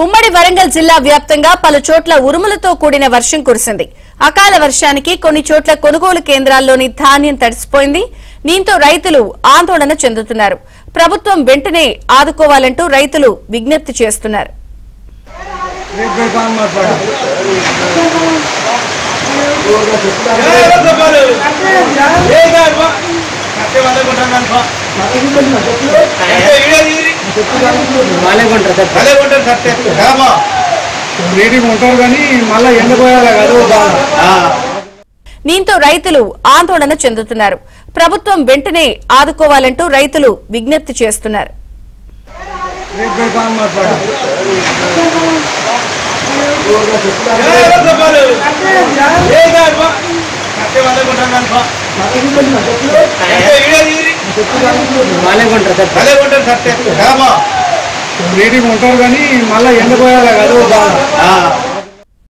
ఉమ్మడి వరంగల్ జిల్లా వ్యాప్తంగా పలు చోట్ల ఉరుములతో కూడిన వర్షం కురిసింది. అకాల వర్షానికి కొన్ని చోట్ల కొనుగోలు కేంద్రాల్లోని ధాన్యం తడిసిపోయింది. దీంతో రైతులు ఆందోళన చెందుతున్నారు. ప్రభుత్వం వెంటనే ఆదుకోవాలంటూ రైతులు విజ్ఞప్తి చేస్తున్నారు. దీంతో రైతులు ఆందోళన చెందుతున్నారు. ప్రభుత్వం వెంటనే ఆదుకోవాలంటూ రైతులు విజ్ఞప్తి చేస్తున్నారు. ఉంటారు కానీ మళ్ళీ ఎండిపోయాలి కదా.